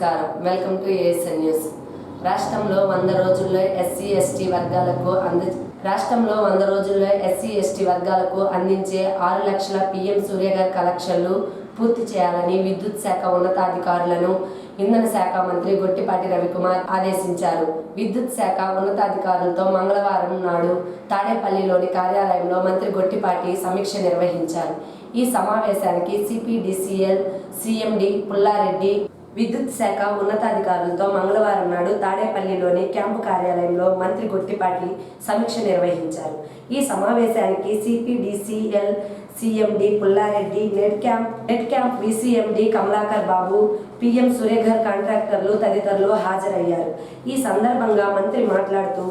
నమస్కారం. Welcome to ASN news. రాష్ట్రంలో 100 రోజుల్లో ఎస్సీ ఎస్టీ వర్గాలకు అందించే 6 లక్షల పీఎం సూర్యఘర్ కనెక్షన్లు పూర్తి చేయాలని విద్యుత్ శాఖ ఉన్నతాధికారులను ఇంధన శాఖ మంత్రి గొట్టిపాటి రవికుమార్ ఆదేశించారు. విద్యుత్ శాఖ ఉన్నతాధికారులతో మంగళవారం నాడు తాడేపల్లిలోని కార్యాలయంలో మంత్రి గొట్టిపాటి సమీక్ష నిర్వహించారు. ఈ సమావేశానికి సిపిడిసిఎల్ సిఎండి పుల్లారెడ్డి విద్యుత్ శాఖ ఉన్నతాధికారులతో మంగళవారం నాడు తాడేపల్లిలోని క్యాంపు కార్యాలయంలో మంత్రి గొట్టిపాటి సమీక్ష నిర్వహించారు. ఈ సమావేశానికి సిపిడిసిఎల్ సిఎండి పుల్లారెడ్డి, నెట్ క్యాంప్ విసిఎండి కమలాకర్ బాబు, పీఎం సూర్యఘర్ కాంట్రాక్టర్లు తదితరులు హాజరయ్యారు. ఈ సందర్భంగా మంత్రి మాట్లాడుతూ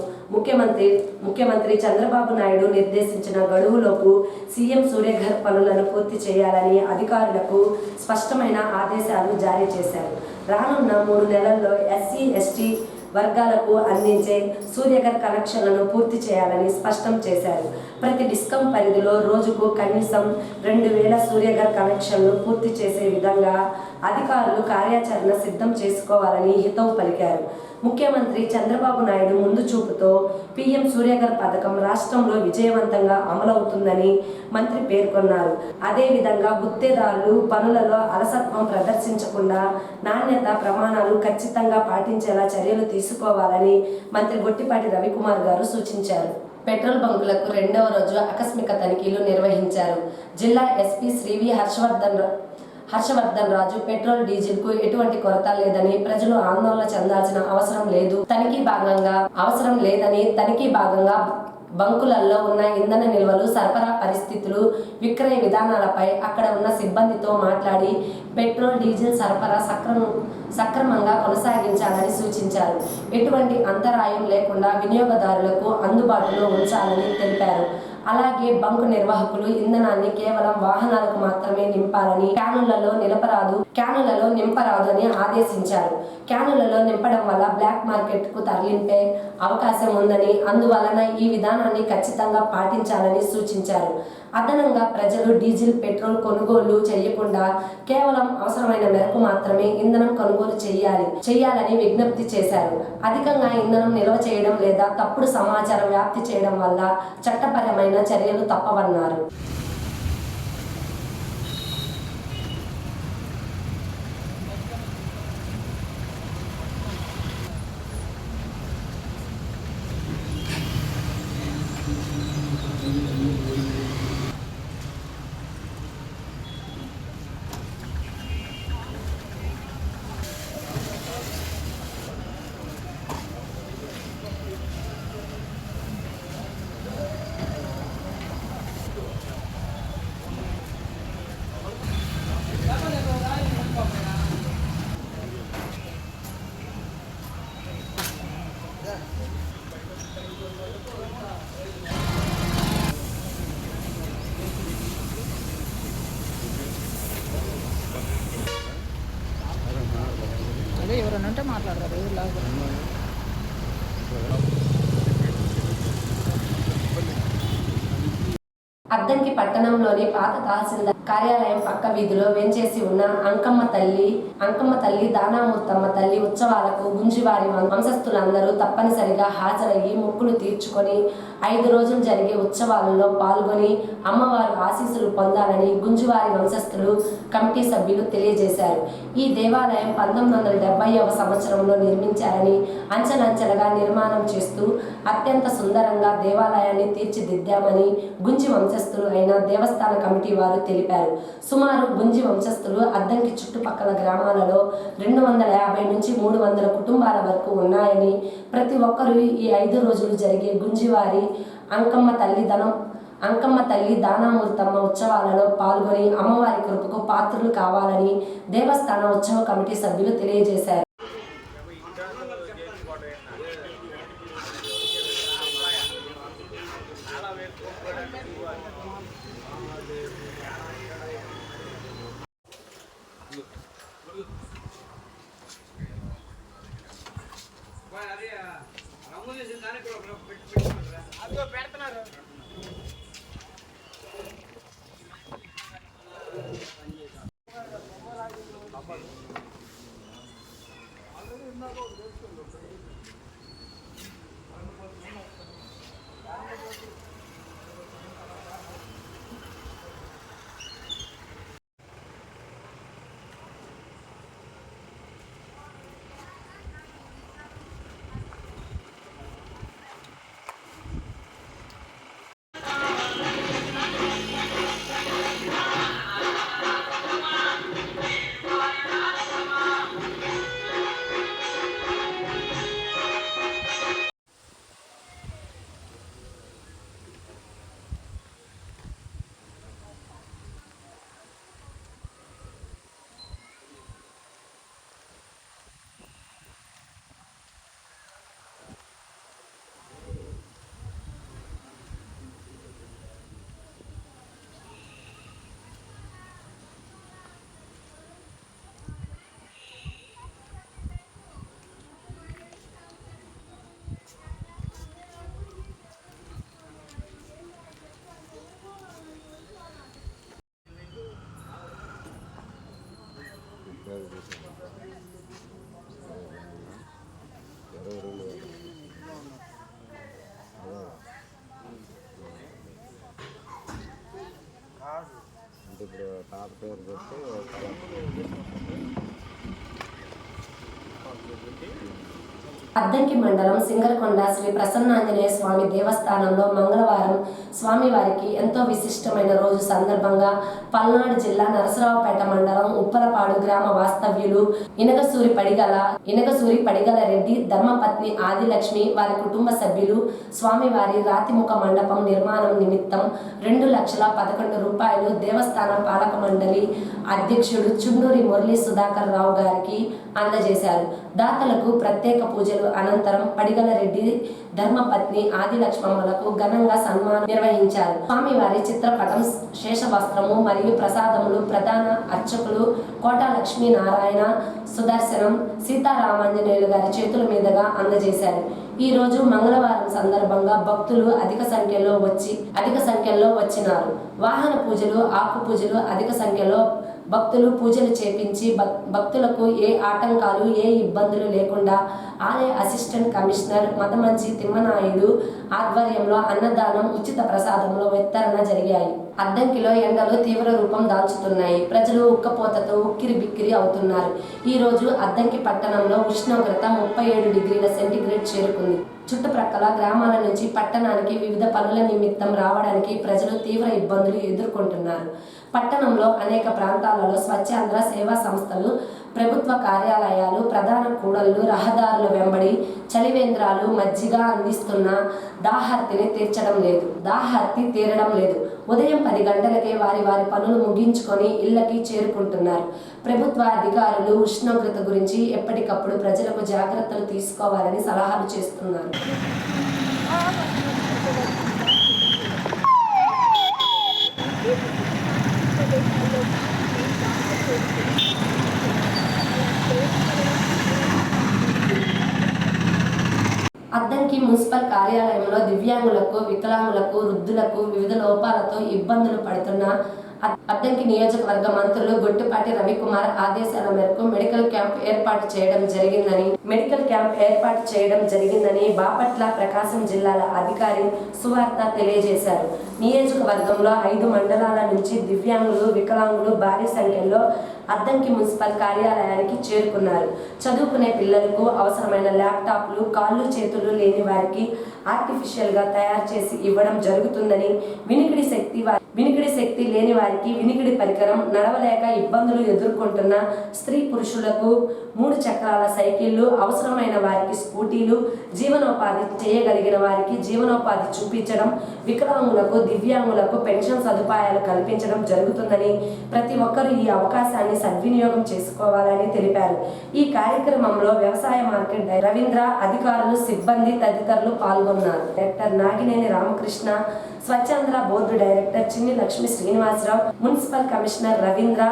ముఖ్యమంత్రి చంద్రబాబు నాయుడు నిర్దేశించిన గడువులోపు సీఎం సూర్యఘర్ పనులను పూర్తి చేయాలని అధికారులకు స్పష్టమైన ఆదేశాలు జారీ చేశారు. రానున్న 3 నెలల్లో ఎస్సీ ఎస్టీ వర్గాలకు అందించే సూర్యఘర్ కనెక్షన్లను పూర్తి చేయాలని స్పష్టం చేశారు. ప్రతి డిస్కం పరిధిలో రోజుకు కనీసం 2000 సూర్యఘర్ కనెక్షన్లు పూర్తి చేసే విధంగా అధికారులు కార్యాచరణ సిద్ధం చేసుకోవాలని హితవు పలికారు. ముఖ్యమంత్రి చంద్రబాబు నాయుడు ముందు చూపుతో పీఎం సూర్యఘర్ పథకం రాష్ట్రంలో విజయవంతంగా అమలవుతుందని మంత్రి పేర్కొన్నారు. అదేవిధంగా గుత్తేదారులు పనులలో అలసత్వం ప్రదర్శించకుండా నాణ్యత ప్రమాణాలు ఖచ్చితంగా పాటించేలా చర్యలు తీసుకోవాలని మంత్రి గొట్టిపాటి రవికుమార్ గారు సూచించారు. పెట్రోల్ బంకులకు 2వ రోజు ఆకస్మిక తనిఖీలు నిర్వహించారు. జిల్లా ఎస్పీ శ్రీవి హర్షవర్ధన్ రాజు పెట్రోల్ డీజిల్ కు ఎటువంటి కొరత లేదని, ప్రజలు ఆందోళన చెందాల్సిన అవసరం లేదని తనిఖీ భాగంగా బంకులలో ఉన్న ఇంధన నిల్వలు, సరఫరా పరిస్థితులు, విక్రయ విధానాలపై అక్కడ ఉన్న సిబ్బందితో మాట్లాడి పెట్రోల్ డీజిల్ సరఫరా సక్రమంగా కొనసాగించాలని సూచించారు. ఎటువంటి అంతరాయం లేకుండా వినియోగదారులకు అందుబాటులో ఉంచాలని తెలిపారు. అలాగే బంకు నిర్వాహకులు ఇంధనాన్ని కేవలం వాహనాలకు మాత్రమే నింపాలని, క్యానులలో నింపరాదు అని ఆదేశించారు. క్యానులలో నింపడం వల్ల బ్లాక్ మార్కెట్ కు తరలింపే అవకాశం ఉందని, అందువలన ఈ విధానాన్ని ఖచ్చితంగా పాటించాలని సూచించారు. అదనంగా ప్రజలు డీజిల్, పెట్రోల్ కొనుగోలు చేయకుండా కేవలం అవసరమైన మేరకు మాత్రమే ఇంధనం కొనుగోలు చేయాలని విజ్ఞప్తి చేశారు. అధికంగా ఇంధనం నిల్వ చేయడం లేదా తప్పుడు సమాచారం వ్యాప్తి చేయడం వల్ల చట్టపరమైన చర్యలు తప్పవన్నారు. ఎవరైనా ఉంటే మాట్లాడతారు. అద్దంకి పట్టణంలోని పాత తహసీల్దార్ కార్యాలయం పక్క వీధిలో వెంచేసి ఉన్న అంకమ్మ తల్లి దానామూర్తమ్మ తల్లి ఉత్సవాలకు గుంజివారి వంశస్థులందరూ తప్పనిసరిగా హాజరయ్యి మొక్కులు తీర్చుకొని 5 రోజులు జరిగే ఉత్సవాలలో పాల్గొని అమ్మవారు ఆశీస్సులు పొందాలని గుంజివారి వంశస్థులు కమిటీ సభ్యులు తెలియజేశారు. ఈ దేవాలయం 1970వ సంవత్సరంలో నిర్మించారని, అంచెలంచెలుగా నిర్మాణం చేస్తూ అత్యంత సుందరంగా దేవాలయాన్ని తీర్చిదిద్దామని గుంజి వంశస్థులు అయిన దేవస్థాన కమిటీ వారు తెలిపారు. సుమారు గుంజి వంశస్థులు అద్దంకి చుట్టుపక్కల గ్రామాలలో 250 నుంచి 300 కుటుంబాల వరకు ఉన్నాయని, ప్రతి ఒక్కరూ ఈ 5 రోజులు జరిగే గుంజివారి అంకమ్మ తల్లి దానామూర్తమ్మ ఉత్సవాలలో పాల్గొని అమ్మవారి కృపకు పాత్రులు కావాలని దేవస్థాన ఉత్సవ కమిటీ సభ్యులు తెలియజేశారు. ఇప్పుడు తాత పేరు పెట్టి అద్దంకి మండలం సింగరకొండ శ్రీ ప్రసన్నాంజనేయ స్వామి దేవస్థానంలో మంగళవారం స్వామివారికి ఎంతో విశిష్టమైన రోజు సందర్భంగా పల్నాడు జిల్లా నరసరావుపేట మండలం ఉప్పలపాడు గ్రామ వాస్తవ్యులు ఇనగసూరి పడిగల రెడ్డి ధర్మపత్ని ఆదిలక్ష్మి వారి కుటుంబ సభ్యులు స్వామివారి రాతిముఖ మండపం నిర్మాణం నిమిత్తం 2,11,000 రూపాయలు దేవస్థానం పాలక మండలి అధ్యక్షుడు చుండూరి మురళీ సుధాకర్ రావు గారికి అందజేశారు. దాతలకు ప్రత్యేక పూజలు అనంతరం పడిగల రెడ్డి ధర్మపత్ని ఆదిలక్ష్మమ్మలకు ఘనంగా సన్మానం నిర్వహించారు. స్వామివారి చిత్రపటం, శేషవస్త్రము మరియు ప్రసాదములు ప్రధాన అర్చకులు కోట లక్ష్మీనారాయణ సుదర్శనం సీతారామాంజనేయులు గారి చేతుల మీదుగా అందజేశారు. ఈ రోజు మంగళవారం సందర్భంగా భక్తులు అధిక సంఖ్యలో వచ్చినారు. వాహన పూజలు, ఆకు పూజలు అధిక సంఖ్యలో భక్తులు పూజలు చేపించి భక్తులకు ఏ ఆటంకాలు, ఏ ఇబ్బందులు లేకుండా ఆలయ అసిస్టెంట్ కమిషనర్ మదమంచి తిమ్మనాయుడు ఆధ్వర్యంలో అన్నదానం, ఉచిత ప్రసాదంలో వితరణ జరిగాయి. అద్దంకిలో ఎండలు తీవ్ర రూపం దాల్చుతున్నాయి. ప్రజలు ఉక్కపోతతో ఉక్కిరి బిక్కిరి అవుతున్నారు. ఈ రోజు అద్దంకి పట్టణంలో ఉష్ణోగ్రత 37 డిగ్రీల సెంటీగ్రేడ్ చేరుకుంది. చుట్టుప్రక్కల గ్రామాల నుంచి పట్టణానికి వివిధ పనుల నిమిత్తం రావడానికి ప్రజలు తీవ్ర ఇబ్బందులు ఎదుర్కొంటున్నారు. పట్టణంలో అనేక ప్రాంతాలలో స్వచ్ఛంద సేవా సంస్థలు, ప్రభుత్వ కార్యాలయాలు, ప్రధాన కూడళ్లు, రహదారుల వెంబడి చలివేంద్రాలు మజ్జిగ అందిస్తున్నా దాహార్తి తీరడం లేదు. ఉదయం 10 గంటలకే వారి పనులు ముగించుకొని ఇళ్లకి చేరుకుంటున్నారు. ప్రభుత్వ అధికారులు ఉష్ణోగ్రత గురించి ఎప్పటికప్పుడు ప్రజలకు జాగ్రత్తలు తీసుకోవాలని సలహాలు చేస్తున్నారు. అద్దంకి మున్సిపల్ కార్యాలయంలో దివ్యాంగులకు, వికలాంగులకు, వృద్ధులకు వివిధ లోపాలతో ఇబ్బందులు పడుతున్న అద్దంకి నియోజకవర్గ మంత్రులు గొట్టిపాటి రవికుమార్ ఆదేశాల మేరకు మెడికల్ క్యాంప్ ఏర్పాటు చేయడం జరిగిందని బాపట్ల, ప్రకాశం జిల్లాల అధికారి సువార్త తెలియజేశారు. నియోజకవర్గంలో 5 మండలాల నుంచి దివ్యాంగులు, వికలాంగులు భారీ సంఖ్యలో అద్దంకి మున్సిపల్ కార్యాలయానికి చేరుకున్నారు. చదువుకునే పిల్లలకు అవసరమైన ల్యాప్టాప్లు, కాళ్ళు చేతులు లేని వారికి ఆర్టిఫిషియల్గా తయారు చేసి ఇవ్వడం జరుగుతుందని, వినికిడి శక్తి లేని వారికి వినికిడి పరికరం, నడవలేక ఇబ్బందులు ఎదుర్కొంటున్న స్త్రీ పురుషులకు 3 చక్రాల సైకిళ్లు, అవసరమైన వారికి స్కూటీలు, జీవనోపాధి చేయగలిగిన వారికి జీవనోపాధి చూపించడం, వికలాంగులకు, దివ్యాంగులకు పెన్షన్ సదుపాయాలు కల్పించడం జరుగుతుందని, ప్రతి ఒక్కరూ ఈ అవకాశాన్ని సద్వినియోగం చేసుకోవాలని తెలిపారు. ఈ కార్యక్రమంలో వ్యవసాయ మార్కెట్ రవీంద్ర, అధికారులు, సిబ్బంది తదితరులు పాల్గొన్నారు. డైరెక్టర్ నాగినేని రామకృష్ణ, స్వచ్ఛంద బోర్డు డైరెక్టర్ చిన్ని లక్ష్మి శ్రీనివాసరావు, మున్సిపల్ కమిషనర్ రవీంద్ర,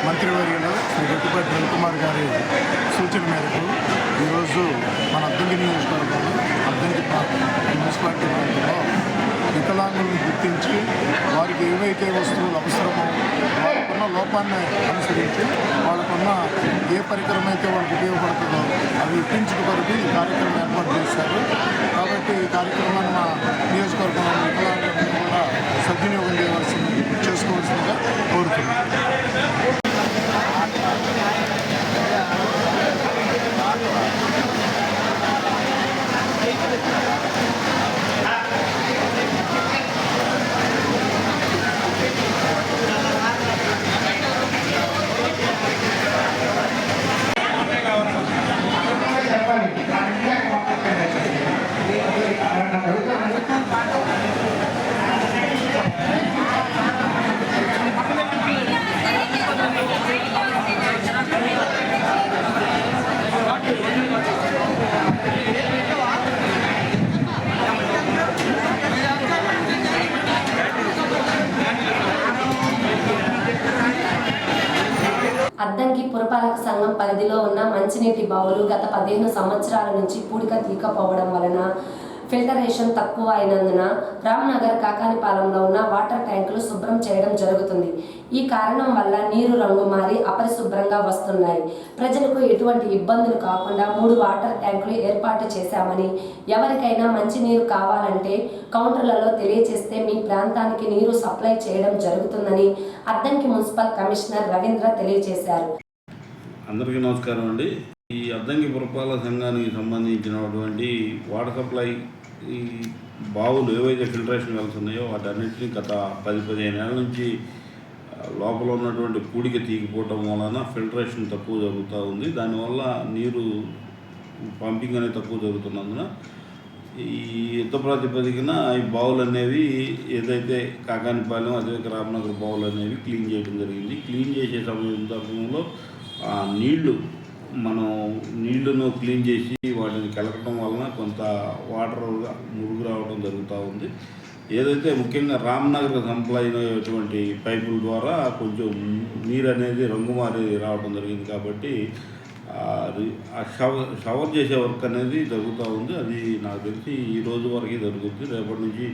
మంత్రివర్యులు శ్రీ గొట్టిపాటి రవికుమార్ గారి సూచన మేరకు ఈరోజు మన అద్దంకి నియోజకవర్గంలో అద్దంకి మున్సిపాలిటీ ప్రాంతంలో ఈ వికలాంగులను గుర్తించి వారికి ఏవైతే వస్తువులు అవసరమో వాళ్ళకున్న లోపాన్ని అనుసరించి వాళ్ళకున్న ఏ పరికరం అయితే వాళ్ళకి ఉపయోగపడుతుందో అవి ఇప్పించిన కొరకు ఈ కార్యక్రమం ఏర్పాటు చేశారు. కాబట్టి ఈ కార్యక్రమాన్ని మా నియోజకవర్గంలో వికలాంగులను కూడా సద్వినియోగం చేసుకోవాల్సిందిగా కోరుతున్నాను. అద్దంకి పురపాలక సంఘం పరిధిలో ఉన్న మంచినీటి బావులు గత 15 సంవత్సరాల నుంచి పూడిక తీయకపోవడం వలన ఫిల్టరేషన్ తక్కువ అయినందున రామ్నగర్ కాకానిపాలెంలో ఉన్న వాటర్ ట్యాంకులు శుభ్రం చేయడం జరుగుతుంది. ఈ కారణం వల్ల నీరు రంగు మారి అపరిశుభ్రంగా వస్తున్నాయి. ప్రజలకు ఎటువంటి ఇబ్బందులు కాకుండా 3 వాటర్ ట్యాంకులు ఏర్పాటు చేశామని, ఎవరికైనా మంచినీరు కావాలంటే కౌంటర్లలో తెలియజేస్తే మీ ప్రాంతానికి నీరు సప్లై చేయడం జరుగుతుందని అద్దంకి మున్సిపల్ కమిషనర్ రవీంద్ర తెలియజేశారు. అందరికీ నమస్కారం అండి. ఈ అద్దంకి పురపాలక సంఘానికి సంబంధించినటువంటి వాటర్ సప్లై ఈ బావులు ఏవైతే ఫిల్టరేషన్ వెల్స్ ఉన్నాయో వాటన్నిటిని గత 10-15 ఏళ్ళ నుంచి లోపల ఉన్నటువంటి పూడిక తీగిపోవటం వలన ఫిల్టరేషన్ తక్కువ జరుగుతూ ఉంది. దానివల్ల నీరు పంపింగ్ అనేది తక్కువ జరుగుతున్నందున ఈ యుద్ధ ప్రాతిపదికన ఈ బావులు అనేవి ఏదైతే కాకానిపాలెం అదే రామ్నగర్ బావులు అనేవి క్లీన్ చేయడం జరిగింది. క్లీన్ చేసే సందర్భంలో నీళ్లను క్లీన్ చేసి వాటిని కలపడం వలన కొంత వాటర్ మురుగు రావడం జరుగుతూ ఉంది. ఏదైతే ముఖ్యంగా రామ్నగర్ సప్లై అయినటువంటి పైపుల ద్వారా కొంచెం నీరు అనేది రంగు మారి రావడం జరిగింది. కాబట్టి షవర్ చేసే వర్క్ అనేది జరుగుతూ ఉంది. అది నాకు తెలిసి ఈ రోజు వరకు జరుగుతుంది. రేపటి నుంచి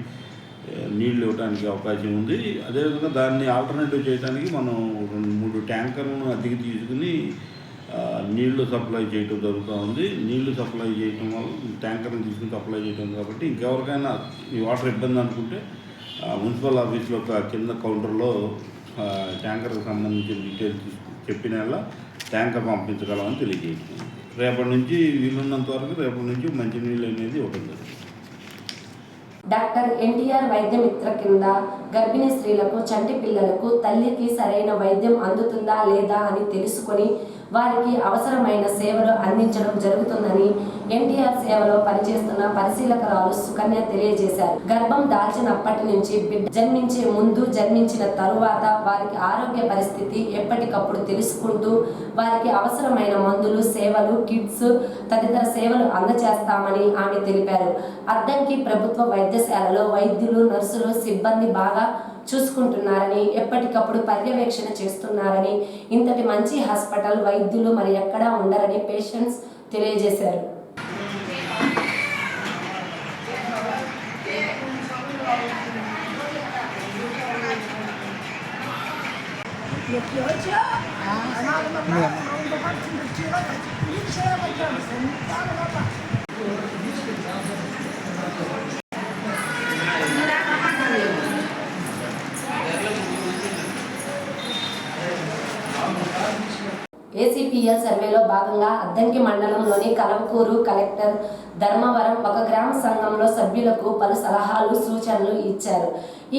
నీళ్ళు ఇవ్వడానికి అవకాశం ఉంది. అదేవిధంగా దాన్ని ఆల్టర్నేటివ్ చేయడానికి మనం 2-3 ట్యాంకర్లను అద్దెకి తీసుకుని నీళ్లు సప్లై చేయడం జరుగుతూ ఉంది. నీళ్లు సప్లై చేయడం వల్ల ట్యాంకర్ని తీసుకుని సప్లై చేయడం కాబట్టి ఇంకెవరికైనా ఈ వాటర్ ఇబ్బంది అనుకుంటే మున్సిపల్ ఆఫీస్లో కింద కౌంటర్లో ట్యాంకర్కి సంబంధించిన డీటెయిల్స్ చెప్పిన ట్యాంకర్ పంపించగలమని తెలియజేస్తున్నాం. రేపటి నుంచి వీలున్నంత వరకు రేపటి నుంచి మంచినీళ్ళు అనేది ఇవ్వడం జరుగుతుంది. డాక్టర్ ఎన్టీఆర్ వైద్య మిత్ర కింద గర్భిణీ స్త్రీలకు, చంటి పిల్లలకు తల్లికి సరైన వైద్యం అందుతుందా లేదా అని తెలుసుకొని వారికి అవసరమైన సేవలు అందించడం జరుగుతుందని ఎన్టీఆర్ సేవలో పనిచేస్తున్న పరిశీలకురాలు సుకన్య తెలియజేశారు. గర్భం దాల్చినప్పటి నుంచి బిడ్డ జన్మించే ముందు, జన్మించిన తరువాత వారికి ఆరోగ్య పరిస్థితి ఎప్పటికప్పుడు తెలుసుకుంటూ వారికి అవసరమైన మందులు, సేవలు, కిట్స్ తదితర సేవలు అందజేస్తామని ఆమె తెలిపారు. అద్దంకి ప్రభుత్వ వైద్యశాలలో వైద్యులు, నర్సులు, సిబ్బంది బాగా చూసుకుంటున్నారని, ఎప్పటికప్పుడు పర్యవేక్షణ చేస్తున్నారని, ఇంతటి మంచి హాస్పిటల్ వైద్యులు మరి ఎక్కడా ఉండరని పేషెంట్స్ తెలియజేశారు. ఏసీపీఎల్ సర్వేలో భాగంగా అద్దంకి మండలంలోని కలవకూరు, కలెక్టర్, ధర్మవరం ఒక గ్రామ సంఘంలో సభ్యులకు పలు సలహాలు, సూచనలు ఇచ్చారు.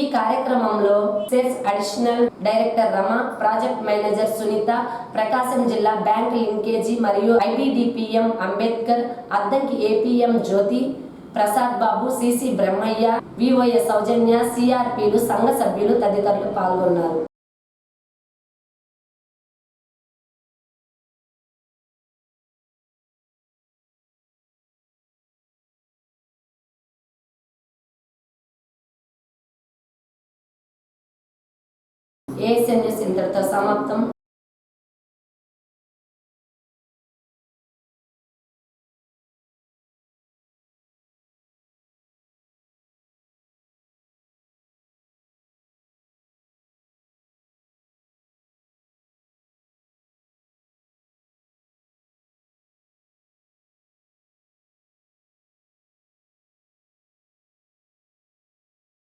ఈ కార్యక్రమంలో sales additional director Rama, project manager Sunitha, Prakasam జిల్లా బ్యాంక్ లింకేజీ మరియు ITDPM Ambedkar, Addanki APM Jyothi, Prasad Babu, CC Brahmaiah, VOs Soujanya, సిఆర్పీలు, సంఘ సభ్యులు తదితరులు పాల్గొన్నారు. ఏఎస్ఎన్ న్యూస్ ఇంతటితో సమాప్తం.